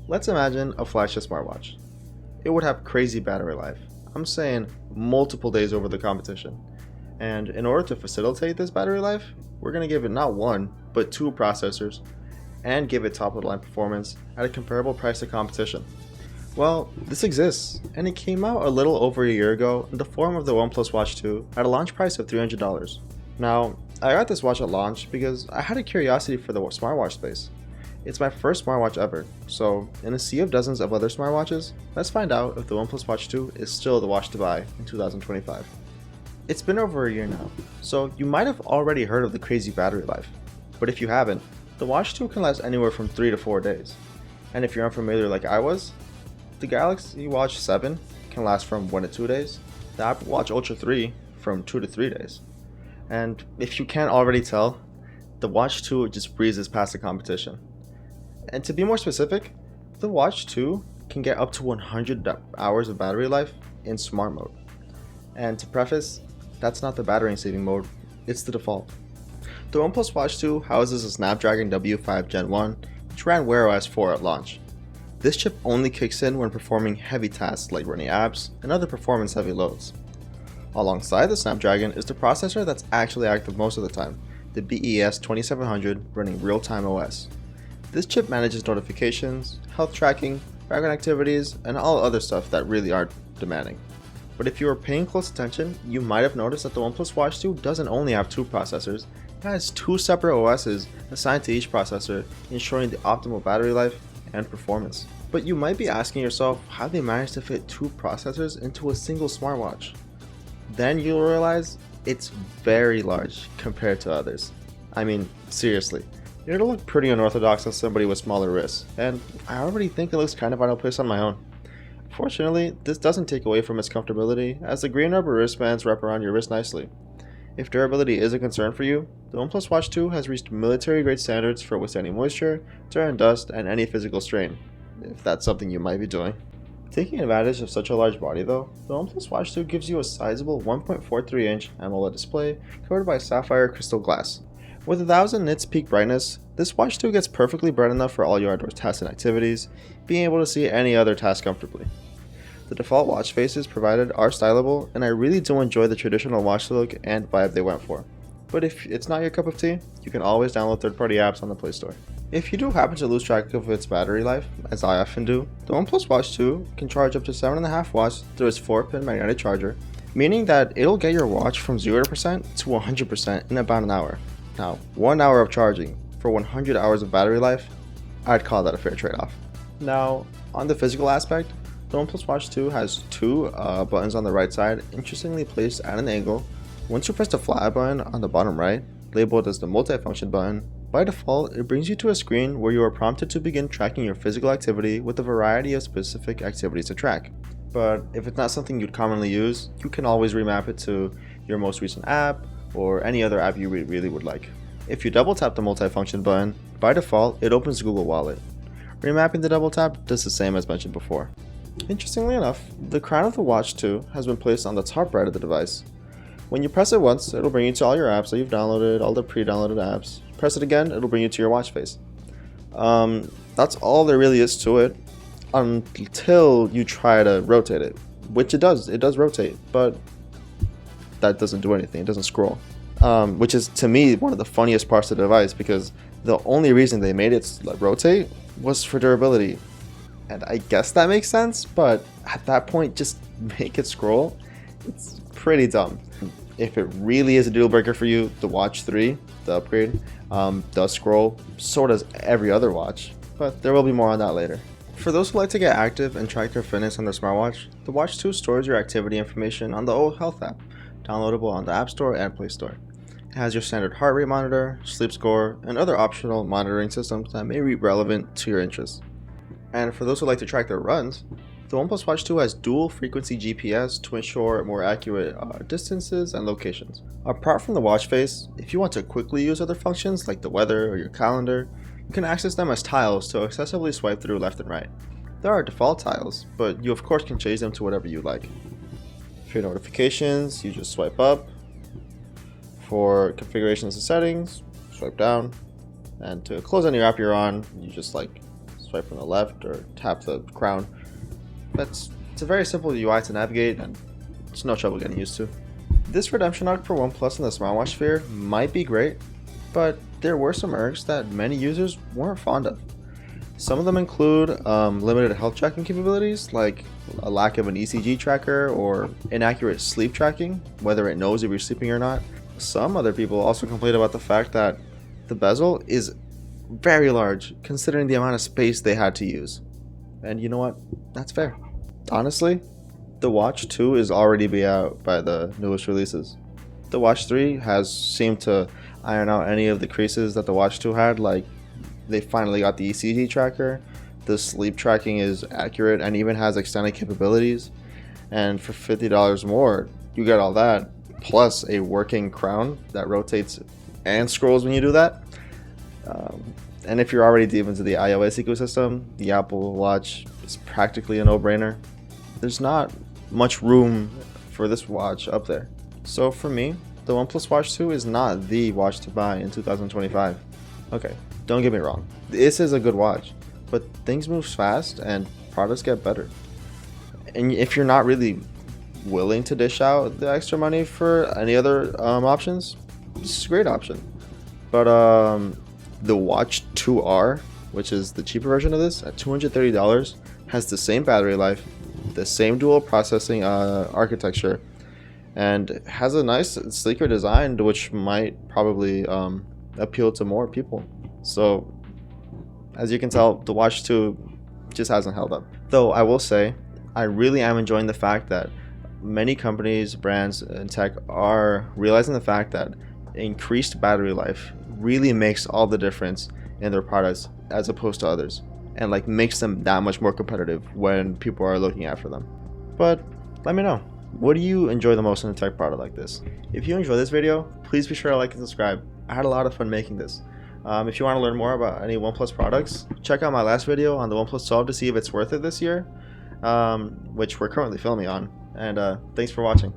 Let's imagine a flagship smartwatch. It would have crazy battery life. I'm saying multiple days over the competition. And in order to facilitate this battery life, we're going to give it not one, but two processors and give it top of the line performance at a comparable price to competition. Well, this exists, and it came out a little over a year ago in the form of the OnePlus Watch 2 at a launch price of $300. Now, I got this watch at launch because I had a curiosity for the smartwatch space. It's my first smartwatch ever, so in a sea of dozens of other smartwatches, let's find out if the OnePlus Watch 2 is still the watch to buy in 2025. It's been over a year now, so you might have already heard of the crazy battery life, but if you haven't, the Watch 2 can last anywhere from 3 to 4 days. And if you're unfamiliar like I was, the Galaxy Watch 7 can last from 1 to 2 days, the Apple Watch Ultra 3 from 2 to 3 days. And if you can't already tell, the Watch 2 just breezes past the competition. And to be more specific, the Watch 2 can get up to 100 hours of battery life in smart mode. And to preface, that's not the battery saving mode, it's the default. The OnePlus Watch 2 houses a Snapdragon W5 Gen 1, which ran Wear OS 4 at launch. This chip only kicks in when performing heavy tasks like running apps and other performance heavy loads. Alongside the Snapdragon is the processor that's actually active most of the time, the BES 2700 running real-time OS. This chip manages notifications, health tracking, background activities, and all other stuff that really aren't demanding. But if you were paying close attention, you might have noticed that the OnePlus Watch 2 doesn't only have two processors, it has two separate OSs assigned to each processor, ensuring the optimal battery life and performance. But you might be asking yourself how they managed to fit two processors into a single smartwatch. Then you'll realize it's very large compared to others. I mean, seriously, it'll look pretty unorthodox on somebody with smaller wrists, and I already think it looks kind of out of place on my own. Fortunately, this doesn't take away from its comfortability, as the green rubber wristbands wrap around your wrist nicely. If durability is a concern for you, the OnePlus Watch 2 has reached military-grade standards for withstanding moisture, dirt and dust, and any physical strain, if that's something you might be doing. Taking advantage of such a large body though, the OnePlus Watch 2 gives you a sizable 1.43-inch AMOLED display covered by sapphire crystal glass. With 1000 nits peak brightness, this Watch 2 gets perfectly bright enough for all your outdoor tasks and activities, being able to see any other task comfortably. The default watch faces provided are stylable, and I really do enjoy the traditional watch look and vibe they went for. But if it's not your cup of tea, you can always download third-party apps on the Play Store. If you do happen to lose track of its battery life, as I often do, the OnePlus Watch 2 can charge up to 7.5 watts through its 4-pin magnetic charger, meaning that it'll get your watch from 0% to 100% in about an hour. Now, 1 hour of charging for 100 hours of battery life, I'd call that a fair trade-off. Now, on the physical aspect, the OnePlus Watch 2 has two buttons on the right side, interestingly placed at an angle. Once you press the flat button on the bottom right, labeled as the multifunction button, by default it brings you to a screen where you are prompted to begin tracking your physical activity with a variety of specific activities to track. But if it's not something you'd commonly use, you can always remap it to your most recent app or any other app you really would like. If you double tap the multifunction button, by default it opens Google Wallet. Remapping the double tap does the same as mentioned before. Interestingly enough, the crown of the Watch 2 has been placed on the top right of the device. When you press it once, it'll bring you to all your apps that you've downloaded, all the pre-downloaded apps. Press it again, it'll bring you to your watch face. That's all there really is to it, until you try to rotate it, which it does rotate, but that doesn't do anything, it doesn't scroll. Which is, to me, one of the funniest parts of the device, because the only reason they made it rotate was for durability. And I guess that makes sense, but at that point, just make it scroll. It's pretty dumb. If it really is a deal breaker for you, the Watch 3, the upgrade, does scroll. So does every other watch, but there will be more on that later. For those who like to get active and track their fitness on their smartwatch, the Watch 2 stores your activity information on the O Health app, downloadable on the App Store and Play Store. It has your standard heart rate monitor, sleep score, and other optional monitoring systems that may be relevant to your interests. And for those who like to track their runs, the OnePlus Watch 2 has dual frequency GPS to ensure more accurate distances and locations. Apart from the watch face, if you want to quickly use other functions like the weather or your calendar, you can access them as tiles to accessibly swipe through left and right. There are default tiles, but you of course can change them to whatever you like. For your notifications, you just swipe up. For configurations and settings, swipe down. And to close any app you're on, you just swipe from the left or tap the crown. It's a very simple UI to navigate, and it's no trouble getting used to. This redemption arc for OnePlus in the smartwatch sphere might be great, but there were some irks that many users weren't fond of. Some of them include limited health tracking capabilities, like a lack of an ECG tracker or inaccurate sleep tracking, whether it knows if you're sleeping or not. Some other people also complained about the fact that the bezel is very large considering the amount of space they had to use. And you know what? That's fair. Honestly, the Watch 2 is already be out by the newest releases. The Watch 3 has seemed to iron out any of the creases that the Watch 2 had, like they finally got the ECG tracker, the sleep tracking is accurate and even has extended capabilities, and for $50 more, you get all that, plus a working crown that rotates and scrolls when you do that. And if you're already deep into the iOS ecosystem, the Apple Watch is practically a no-brainer. There's not much room for this watch up there. So for me, the OnePlus Watch 2 is not the watch to buy in 2025. Okay, don't get me wrong, this is a good watch, but things move fast and products get better. And if you're not really willing to dish out the extra money for any other options, this is a great option. But the Watch 2R, which is the cheaper version of this, at $230, has the same battery life, the same dual processing architecture, and has a nice sleeker design, which might probably appeal to more people. So as you can tell, the Watch 2 just hasn't held up. Though I will say, I really am enjoying the fact that many companies, brands, and tech are realizing the fact that increased battery life really makes all the difference in their products as opposed to others, and like makes them that much more competitive when people are looking after them. But let me know, what do you enjoy the most in a tech product like this? If you enjoyed this video, please be sure to like and subscribe. I had a lot of fun making this. If you want to learn more about any OnePlus products, check out my last video on the OnePlus 12 to see if it's worth it this year, which we're currently filming on. And thanks for watching.